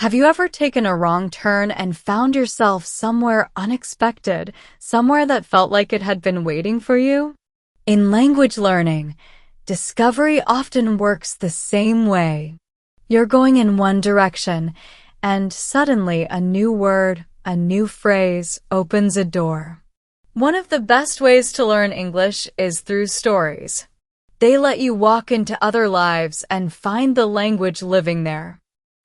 Have you ever taken a wrong turn and found yourself somewhere unexpected, somewhere that felt like it had been waiting for you? In language learning, discovery often works the same way. You're going in one direction, and suddenly a new word, a new phrase opens a door. One of the best ways to learn English is through stories. They let you walk into other lives and find the language living there.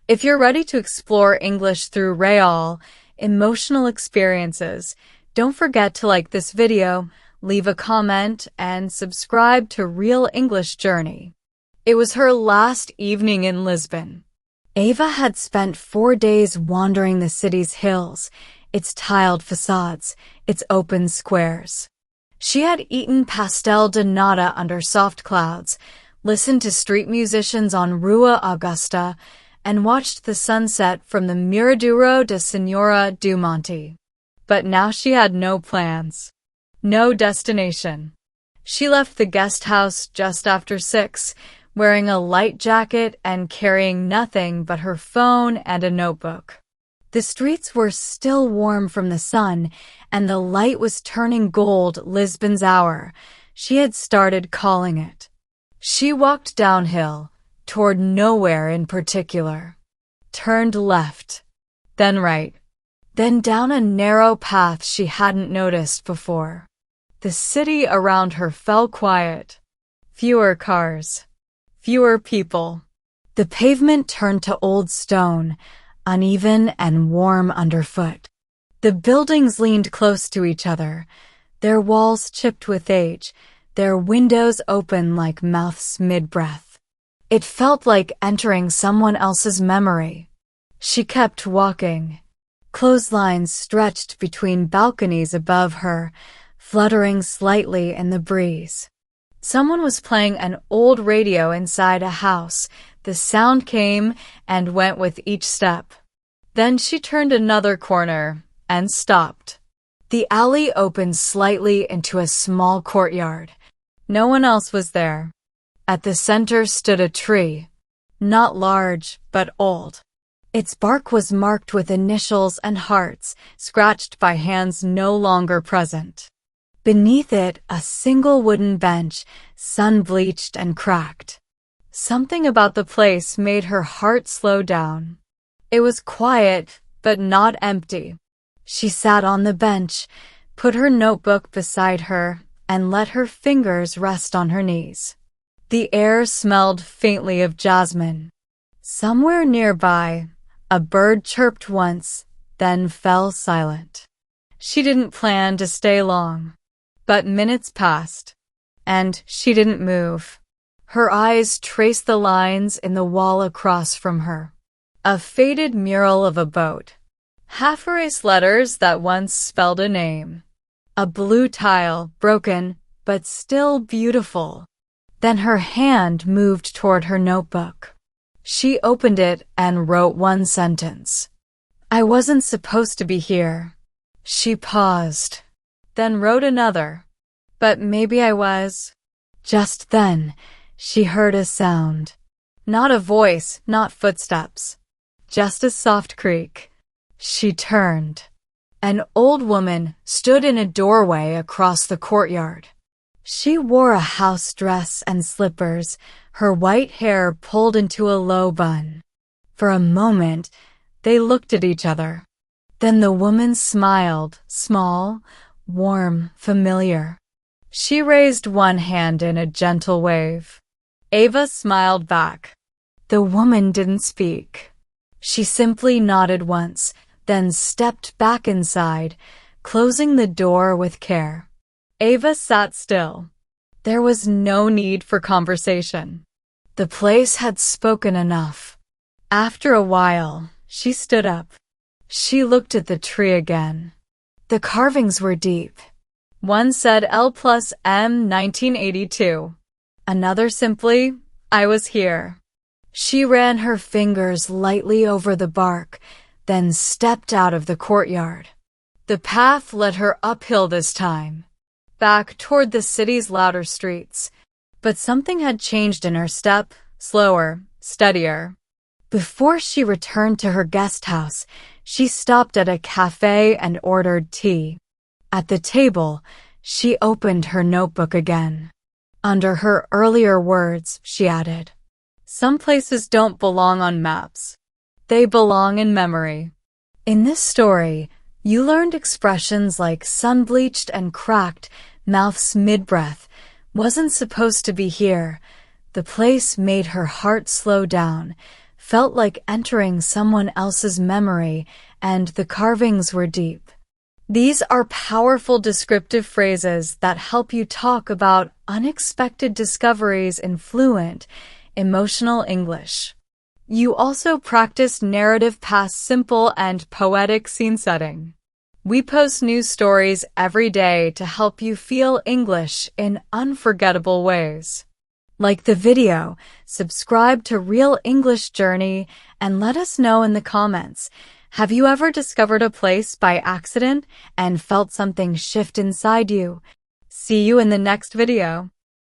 If you're ready to explore English through real, emotional experiences, don't forget to like this video, leave a comment, and subscribe to RealEnglishJourney. It was her last evening in Lisbon. Ava had spent 4 days wandering the city's hills, its tiled facades, its open squares. She had eaten pastel de nata under soft clouds, listened to street musicians on Rua Augusta, and watched the sunset from the Miraduro de Senhora do Monte. But now she had no plans, no destination. She left the guest house just after 6, wearing a light jacket and carrying nothing but her phone and a notebook. The streets were still warm from the sun, and the light was turning gold Lisbon's hour. She had started calling it. She walked downhill, toward nowhere in particular. Turned left, then right, then down a narrow path she hadn't noticed before. The city around her fell quiet. Fewer cars, fewer people. The pavement turned to old stone, uneven and warm underfoot. The buildings leaned close to each other, their walls chipped with age, their windows open like mouths mid-breath. It felt like entering someone else's memory. She kept walking. Clotheslines stretched between balconies above her, fluttering slightly in the breeze. Someone was playing an old radio inside a house. The sound came and went with each step. Then she turned another corner and stopped. The alley opened slightly into a small courtyard. No one else was there. At the center stood a tree, not large, but old. Its bark was marked with initials and hearts, scratched by hands no longer present. Beneath it, a single wooden bench, sun-bleached and cracked. Something about the place made her heart slow down. It was quiet, but not empty. She sat on the bench, put her notebook beside her, and let her fingers rest on her knees. The air smelled faintly of jasmine. Somewhere nearby, a bird chirped once, then fell silent. She didn't plan to stay long. But minutes passed, and she didn't move. Her eyes traced the lines in the wall across from her. A faded mural of a boat. Half-erased letters that once spelled a name. A blue tile, broken, but still beautiful. Then her hand moved toward her notebook. She opened it and wrote one sentence. I wasn't supposed to be here. She paused, then wrote another. But maybe I was. Just then, she heard a sound. Not a voice, not footsteps. Just a soft creak. She turned. An old woman stood in a doorway across the courtyard. She wore a house dress and slippers, her white hair pulled into a low bun. For a moment, they looked at each other. Then the woman smiled, small, warm, familiar. She raised one hand in a gentle wave. Ava smiled back. The woman didn't speak. She simply nodded once, then stepped back inside, closing the door with care. Ava sat still. There was no need for conversation. The place had spoken enough. After a while, she stood up. She looked at the tree again. The carvings were deep. One said L+M 1982. Another simply, I was here. She ran her fingers lightly over the bark, then stepped out of the courtyard. The path led her uphill this time, back toward the city's louder streets. But something had changed in her step, slower, steadier. Before she returned to her guest house, she stopped at a cafe and ordered tea. At the table, she opened her notebook again. Under her earlier words, she added, "Some places don't belong on maps. They belong in memory." In this story, you learned expressions like sun-bleached and cracked, mouths mid-breath, wasn't supposed to be here. The place made her heart slow down, felt like entering someone else's memory, and the carvings were deep. These are powerful descriptive phrases that help you talk about unexpected discoveries in fluent, emotional English. You also practice narrative past simple and poetic scene setting. We post new stories every day to help you feel English in unforgettable ways. Like the video, subscribe to Real English Journey, and let us know in the comments. Have you ever discovered a place by accident and felt something shift inside you? See you in the next video.